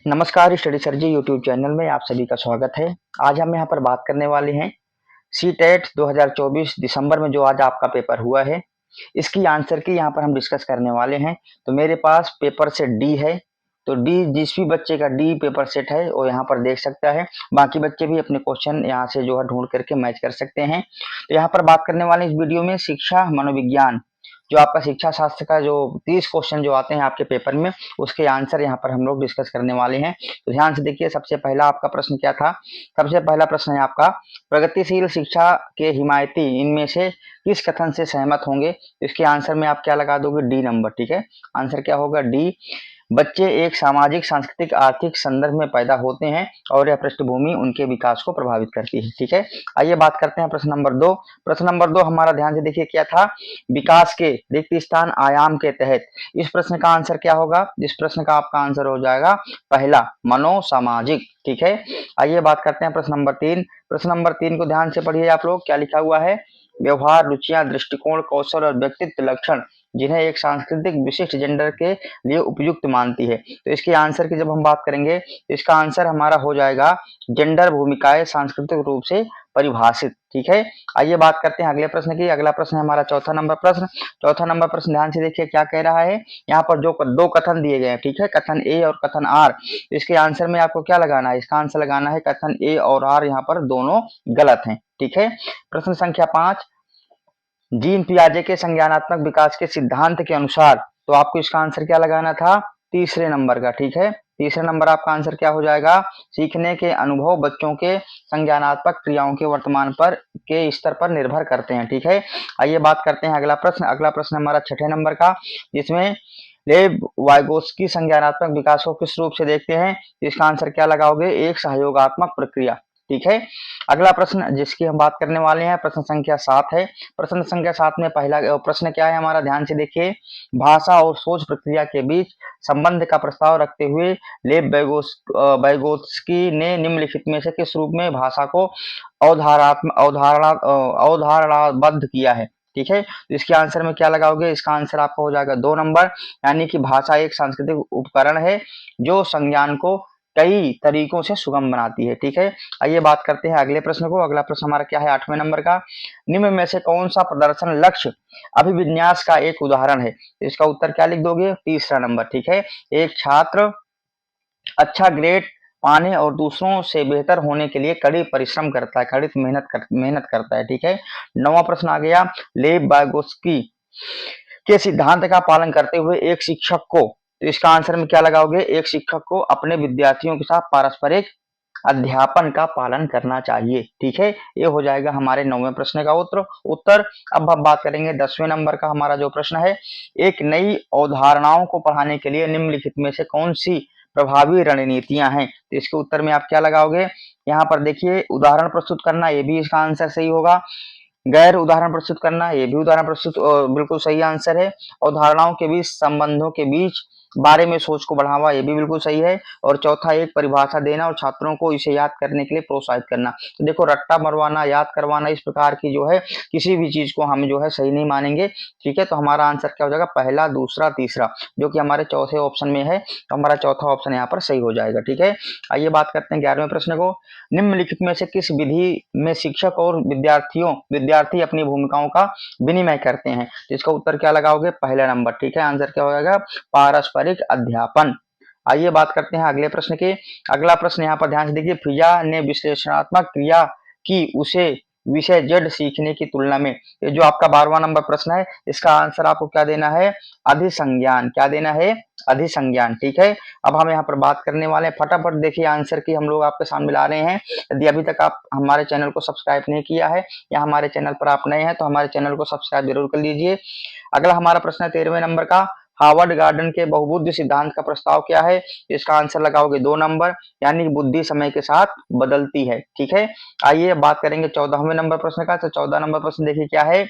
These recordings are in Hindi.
नमस्कार, स्टडी सर जी यूट्यूब चैनल में आप सभी का स्वागत है। आज हम यहाँ पर बात करने वाले हैं सीटेट 2024 दिसंबर में जो आज आपका पेपर हुआ है, इसकी आंसर की यहाँ पर हम डिस्कस करने वाले हैं। तो मेरे पास पेपर सेट डी है, तो डी जिस भी बच्चे का डी पेपर सेट है वो यहाँ पर देख सकता है। बाकी बच्चे भी अपने क्वेश्चन यहाँ से जो है ढूंढ करके मैच कर सकते हैं। तो यहाँ पर बात करने वाले इस वीडियो में शिक्षा मनोविज्ञान, जो आपका शिक्षा शास्त्र का जो 30 क्वेश्चन जो आते हैं आपके पेपर में, उसके आंसर यहाँ पर हम लोग डिस्कस करने वाले हैं। तो ध्यान से देखिए, सबसे पहला आपका प्रश्न क्या था। सबसे पहला प्रश्न है आपका, प्रगतिशील शिक्षा के हिमायती इनमें से किस कथन से सहमत होंगे। तो इसके आंसर में आप क्या लगा दोगे, डी नंबर। ठीक है, आंसर क्या होगा, डी। बच्चे एक सामाजिक सांस्कृतिक आर्थिक संदर्भ में पैदा होते हैं और यह पृष्ठभूमि उनके विकास को प्रभावित करती है। ठीक है, आइए बात करते हैं प्रश्न नंबर 2। प्रश्न नंबर 2 हमारा ध्यान से देखिए क्या था, विकास के रिक्त स्थान आयाम के तहत। इस प्रश्न का आंसर क्या होगा, इस प्रश्न का आपका आंसर हो जाएगा पहला, मनोसामाजिक। ठीक है, आइए बात करते हैं प्रश्न नंबर 3। प्रश्न नंबर 3 को ध्यान से पढ़िए आप लोग, क्या लिखा हुआ है, व्यवहार, रुचियां, दृष्टिकोण, कौशल और व्यक्तित्व लक्षण जिन्हें एक सांस्कृतिक विशिष्ट जेंडर के लिए उपयुक्त मानती है। तो इसके आंसर की जब हम बात करेंगे तो इसका आंसर हमारा हो जाएगा जेंडर भूमिकाएं सांस्कृतिक रूप से परिभाषित। ठीक है, आइए बात करते हैं अगले प्रश्न की। अगला प्रश्न है हमारा चौथा नंबर प्रश्न। चौथा नंबर प्रश्न ध्यान से देखिए क्या कह रहा है, यहाँ पर जो दो कथन दिए गए हैं, ठीक है, कथन ए और कथन आर। इसके आंसर में आपको क्या लगाना है, इसका आंसर लगाना है कथन ए और आर यहाँ पर दोनों गलत हैं। ठीक है, प्रश्न संख्या 5, जीन पियाजे के संज्ञानात्मक विकास के सिद्धांत के अनुसार, तो आपको इसका आंसर क्या लगाना था, तीसरे नंबर का। ठीक है, तीसरे नंबर आपका आंसर क्या हो जाएगा, सीखने के अनुभव बच्चों के संज्ञानात्मक क्रियाओं के वर्तमान पर के स्तर पर निर्भर करते हैं। ठीक है, आइए बात करते हैं अगला प्रश्न। अगला प्रश्न हमारा छठे नंबर का, जिसमें लेब वाइगोत्स्की संज्ञानात्मक विकास को किस रूप से देखते हैं। इसका आंसर क्या लगाओगे, एक सहयोगात्मक प्रक्रिया। ठीक है, अगला प्रश्न जिसकी हम बात करने वाले हैं प्रश्न संख्या 7 है। प्रश्न संख्या 7 में पहला प्रश्न क्या है हमारा, ध्यान से देखिए, भाषा और सोच प्रक्रिया के बीच संबंध का प्रस्ताव रखते हुए लेब वाइगोत्स्की ने निम्नलिखित में से किस रूप में भाषा को अवधारणाबद्ध किया है। ठीक है, तो इसके आंसर में क्या लगाओगे, इसका आंसर आपका हो जाएगा 2 नंबर, यानी कि भाषा एक सांस्कृतिक उपकरण है जो संज्ञान को कई तरीकों से सुगम बनाती है। ठीक है, आइए बात करते हैं अगले प्रश्न को। अगला प्रश्न हमारा क्या है, 8वें नंबर का, निम्न में से कौन सा प्रदर्शन लक्ष्य अभिविन्यास का एक उदाहरण है। तो इसका उत्तर क्या लिख दोगे, तीसरा नंबर। ठीक है, एक छात्र अच्छा ग्रेड पाने और दूसरों से बेहतर होने के लिए कड़ी परिश्रम करता है, कड़ी मेहनत करता है। ठीक है, 9वां प्रश्न आ गया, लेब वाइगोत्स्की के सिद्धांत का पालन करते हुए एक शिक्षक को, तो इसका आंसर में क्या लगाओगे, एक शिक्षक को अपने विद्यार्थियों के साथ पारस्परिक अध्यापन का पालन करना चाहिए। ठीक है, ये हो जाएगा हमारे 9वें प्रश्न का उत्तर। अब हम बात करेंगे 10वें नंबर का हमारा जो प्रश्न है, एक नई अवधारणाओं को पढ़ाने के लिए निम्नलिखित में से कौन सी प्रभावी रणनीतियां हैं। तो इसके उत्तर में आप क्या लगाओगे, यहाँ पर देखिए, उदाहरण प्रस्तुत करना, ये भी इसका आंसर सही होगा। गैर उदाहरण प्रस्तुत करना, ये भी उदाहरण प्रस्तुत बिल्कुल सही आंसर है। और धारणाओं के बीच संबंधों के बीच बारे में सोच को बढ़ावा, ये भी बिल्कुल सही है। और चौथा, एक परिभाषा देना और छात्रों को इसे याद करने के लिए प्रोत्साहित करना। तो देखो, रट्टा मरवाना, याद करवाना, इस प्रकार की जो है किसी भी चीज को हम जो है सही नहीं मानेंगे। ठीक है, तो हमारा आंसर क्या हो जाएगा, पहला, दूसरा, तीसरा, जो कि हमारे चौथे ऑप्शन में है। तो हमारा चौथा ऑप्शन यहाँ पर सही हो जाएगा। ठीक है, आइए बात करते हैं 11वें प्रश्न को, निम्नलिखित में से किस विधि में शिक्षक और विद्यार्थी अपनी भूमिकाओं का विनिमय करते हैं। तो इसका उत्तर क्या लगाओगे, पहला नंबर। ठीक है, आंसर क्या हो जाएगा, पारस्परिक अध्यापन। आइए बात करते हैं अगले प्रश्न के। अगला प्रश्न यहाँ पर ध्यान से देखिए, फिजा ने विश्लेषणात्मक क्रिया की उसे विषय जेड सीखने की तुलना में, ये जो आपका 12वां नंबर प्रश्न है, इसका आंसर आपको क्या देना है, अधिसंज्ञान। क्या देना है, अधिसंज्ञान। ठीक है, अब हम यहाँ पर बात करने वाले हैं, फटाफट देखिए आंसर की हम लोग आपके सामने ला रहे हैं। यदि अभी तक आप हमारे चैनल को सब्सक्राइब नहीं किया है या हमारे चैनल पर आप नए हैं तो हमारे चैनल को सब्सक्राइब जरूर कर लीजिए। अगला हमारा प्रश्न है 13वें नंबर का, हार्वर्ड गार्डन के बहुबुद्धि सिद्धांत का प्रस्ताव क्या है। इसका आंसर लगाओगे 2 नंबर, यानी कि बुद्धि समय के साथ बदलती है। ठीक है, आइए बात करेंगे 14वें नंबर प्रश्न का। तो 14 नंबर प्रश्न देखिए क्या है,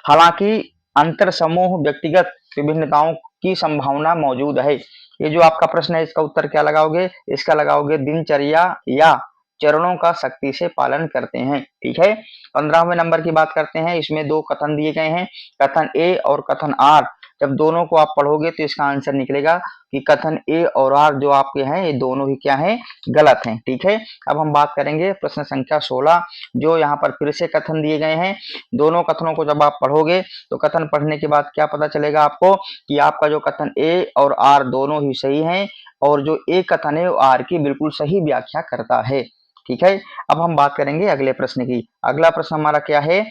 हालांकि अंतर समूह व्यक्तिगत विभिन्नताओं की संभावना मौजूद है। ये जो आपका प्रश्न है, इसका उत्तर क्या लगाओगे, इसका लगाओगे दिनचर्या या चरणों का सख्ती से पालन करते हैं। ठीक है, 15वें नंबर की बात करते हैं। इसमें दो कथन दिए गए हैं, कथन ए और कथन आर। जब दोनों को आप पढ़ोगे तो इसका आंसर निकलेगा कि कथन ए और आर जो आपके हैं ये दोनों ही क्या हैं, गलत हैं। ठीक है, अब हम बात करेंगे प्रश्न संख्या 16, जो यहाँ पर फिर से कथन दिए गए हैं। दोनों कथनों को जब आप पढ़ोगे तो कथन पढ़ने के बाद क्या पता चलेगा आपको कि आपका जो कथन ए और आर दोनों ही सही हैं, और जो ए कथन है वो आर की बिल्कुल सही व्याख्या करता है। ठीक है, अब हम बात करेंगे अगले प्रश्न की। अगला प्रश्न हमारा क्या है,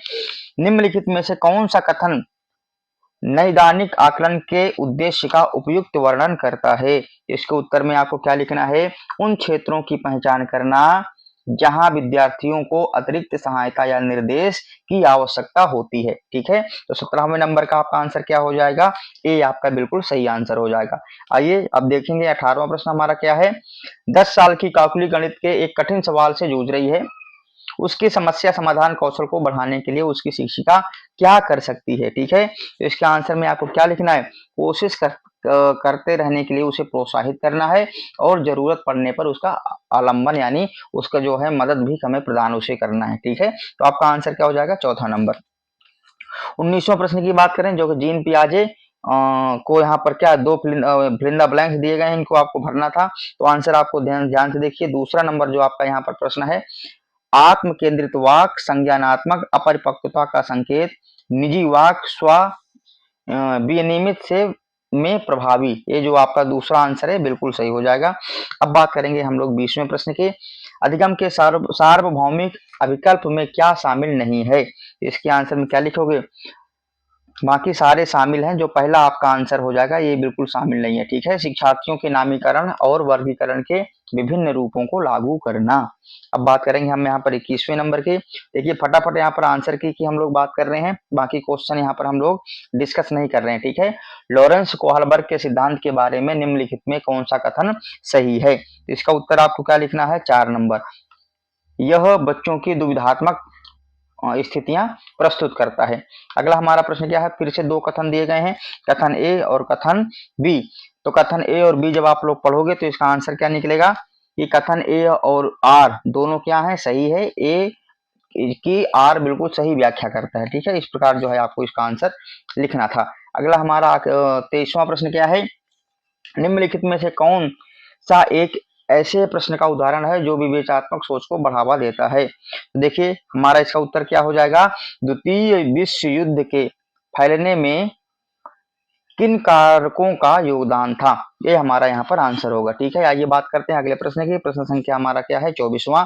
निम्नलिखित में से कौन सा कथन नैदानिक आकलन के उद्देश्य का उपयुक्त वर्णन करता है। इसके उत्तर में आपको क्या लिखना है, उन क्षेत्रों की पहचान करना जहां विद्यार्थियों को अतिरिक्त सहायता या निर्देश की आवश्यकता होती है। ठीक है, तो 17वें नंबर का आपका आंसर क्या हो जाएगा, ए आपका बिल्कुल सही आंसर हो जाएगा। आइए अब देखेंगे 18वां प्रश्न हमारा क्या है। 10 साल की काकुली गणित के एक कठिन सवाल से जूझ रही है, उसकी समस्या समाधान कौशल को बढ़ाने के लिए उसकी शिक्षिका क्या कर सकती है। ठीक है, तो इसके आंसर में आपको क्या लिखना है, कोशिश करते रहने के लिए उसे प्रोत्साहित करना है, और जरूरत पड़ने पर उसका आलंबन यानी उसका जो है मदद भी हमें प्रदान उसे करना है। ठीक है, तो आपका आंसर क्या हो जाएगा, चौथा नंबर। 19वां प्रश्न की बात करें, जो कि जीन पियाजे को यहाँ पर क्या दो फिलिंदा ब्लैंक्स दिए गए हैं, इनको आपको भरना था। तो आंसर आपको ध्यान से देखिए। दूसरा नंबर जो आपका यहाँ पर प्रश्न है, आत्म केंद्रित वाक संज्ञानात्मक अपरिपक्वता का संकेत, निजी वाक स्व विनियमित से में प्रभावी, ये जो आपका दूसरा आंसर है बिल्कुल सही हो जाएगा। अब बात करेंगे हम लोग 20वें प्रश्न के, अधिगम के सार्वभौमिक अभिकल्प में क्या शामिल नहीं है। इसके आंसर में क्या लिखोगे, बाकी सारे शामिल हैं, जो पहला आपका आंसर हो जाएगा ये बिल्कुल शामिल नहीं है। ठीक है, शिक्षार्थियों के नामीकरण और वर्गीकरण के विभिन्न रूपों को लागू करना। अब बात करेंगे हम यहाँ पर 21वें नंबर की। देखिए फटाफट यहाँ पर आंसर की हम लोग बात कर रहे हैं, बाकी क्वेश्चन यहाँ पर हम लोग डिस्कस नहीं कर रहे हैं। ठीक है, लॉरेंस कोहलबर्ग के सिद्धांत के बारे में निम्नलिखित में कौन सा कथन सही है। इसका उत्तर आपको क्या लिखना है, 4 नंबर। यह बच्चों की दुविधात्मक स्थितियां प्रस्तुत करता है। अगला हमारा प्रश्न क्या है, फिर से दो कथन दिए गए हैं, कथन ए और कथन बी। तो कथन ए और बी जब आप लोग पढ़ोगे तो इसका आंसर क्या निकलेगा कि कथन ए और आर दोनों क्या है, सही है, ए की आर बिल्कुल सही व्याख्या करता है। ठीक है, इस प्रकार जो है आपको इसका आंसर लिखना था। अगला हमारा 23वां प्रश्न क्या है, निम्नलिखित में से कौन सा एक ऐसे प्रश्न का उदाहरण है जो विवेचनात्मक सोच को बढ़ावा देता है। तो देखिए हमारा इसका उत्तर क्या हो जाएगा, द्वितीय विश्व युद्ध के फैलने में किन कारकों का योगदान था, ये हमारा यहाँ पर आंसर होगा। ठीक है, आइए बात करते हैं अगले प्रश्न की। प्रश्न संख्या हमारा क्या है, 24वां,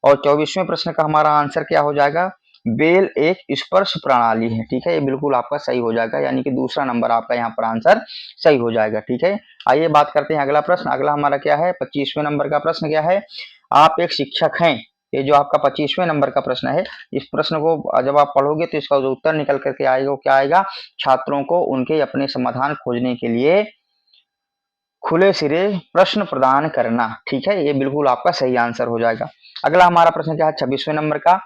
और 24वें प्रश्न का हमारा आंसर क्या हो जाएगा, बेल एक स्पर्श प्रणाली है। ठीक है, ये बिल्कुल आपका सही हो जाएगा, यानी कि दूसरा नंबर आपका यहाँ पर आंसर सही हो जाएगा। ठीक है, आइए बात करते हैं अगला प्रश्न। अगला हमारा क्या है, 25वें नंबर का प्रश्न क्या है, आप एक शिक्षक हैं। ये जो आपका 25वें नंबर का प्रश्न है, इस प्रश्न को जब आप पढ़ोगे तो इसका जो उत्तर निकल करके आएगा वो क्या आएगा, छात्रों को उनके अपने समाधान खोजने के लिए खुले सिरे प्रश्न प्रदान करना। ठीक है, ये बिल्कुल आपका सही आंसर हो जाएगा। अगला हमारा प्रश्न क्या है, 26वें नंबर का,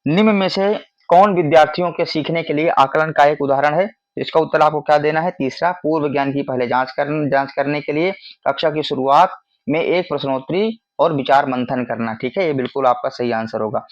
निम्न में से कौन विद्यार्थियों के सीखने के लिए आकलन का एक उदाहरण है। इसका उत्तर आपको क्या देना है, तीसरा, पूर्व ज्ञान की पहले जांच करने के लिए कक्षा की शुरुआत में एक प्रश्नोत्तरी और विचार मंथन करना। ठीक है, ये बिल्कुल आपका सही आंसर होगा।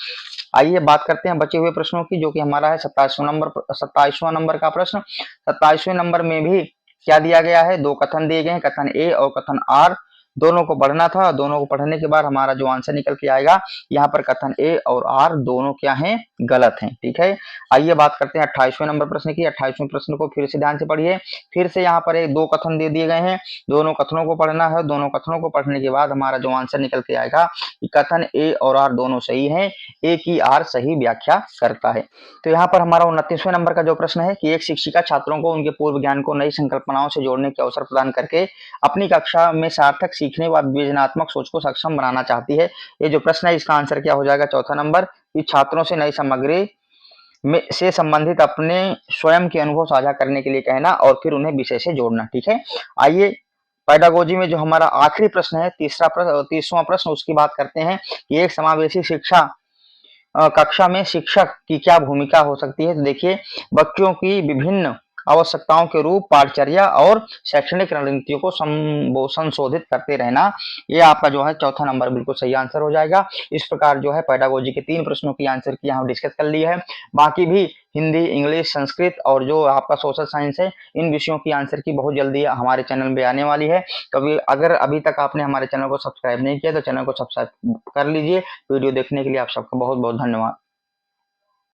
आइए बात करते हैं बचे हुए प्रश्नों की, जो कि हमारा है 27वां नंबर का प्रश्न। 27वें नंबर में भी क्या दिया गया है, दो कथन दिए गए हैं, कथन ए और कथन आर, दोनों को पढ़ना था। दोनों को पढ़ने के बाद हमारा जो आंसर निकल के आएगा, यहाँ पर कथन ए और आर दोनों क्या हैं, गलत हैं। ठीक है, आइए बात करते हैं 28वें नंबर प्रश्न की। 28वें प्रश्न को फिर से ध्यान से पढ़िए। फिर से यहाँ पर एक दो कथन दे दिए गए हैं, दोनों कथनों को पढ़ना है। दोनों कथनों को पढ़ने के बाद हमारा जो आंसर निकल के आएगा कि कथन ए और आर दोनों सही हैं, ए की आर सही व्याख्या करता है। तो यहाँ पर हमारा 29वें नंबर का जो प्रश्न है कि एक शिक्षिका छात्रों को उनके पूर्व ज्ञान को नई संकल्पनाओं से जोड़ने के अवसर प्रदान करके अपनी कक्षा में सार्थक सीखने व विवेचनात्मक सोच को सक्षम बनाना चाहती है। ये जो प्रश्न है इसका आंसर क्या हो जाएगा, चौथा नंबर, कि छात्रों से नई सामग्री में से संबंधित अपने स्वयं के अनुभव साझा करने के लिए कहना और फिर उन्हें विषय से जोड़ना। ठीक है, आइए पेडागोजी में जो हमारा आखिरी प्रश्न है, 30वां प्रश्न, उसकी बात करते हैं कि एक समावेशी शिक्षा कक्षा में शिक्षक की क्या भूमिका हो सकती है। तो देखिए बच्चों की विभिन्न आवश्यकताओं के रूप पाठचर्या और शैक्षणिक रणनीतियों को संशोधित करते रहना। ये आपका जो है चौथा नंबर बिल्कुल सही आंसर हो जाएगा। इस प्रकार जो है पेडागोजी के 3 प्रश्नों की आंसर की यहाँ डिस्कस कर ली है। बाकी भी हिंदी, इंग्लिश, संस्कृत और जो आपका सोशल साइंस है, इन विषयों की आंसर की बहुत जल्दी हमारे चैनल में आने वाली है। तो अगर अभी तक आपने हमारे चैनल को सब्सक्राइब नहीं किया तो चैनल को सब्सक्राइब कर लीजिए। वीडियो देखने के लिए आप सबका बहुत बहुत धन्यवाद।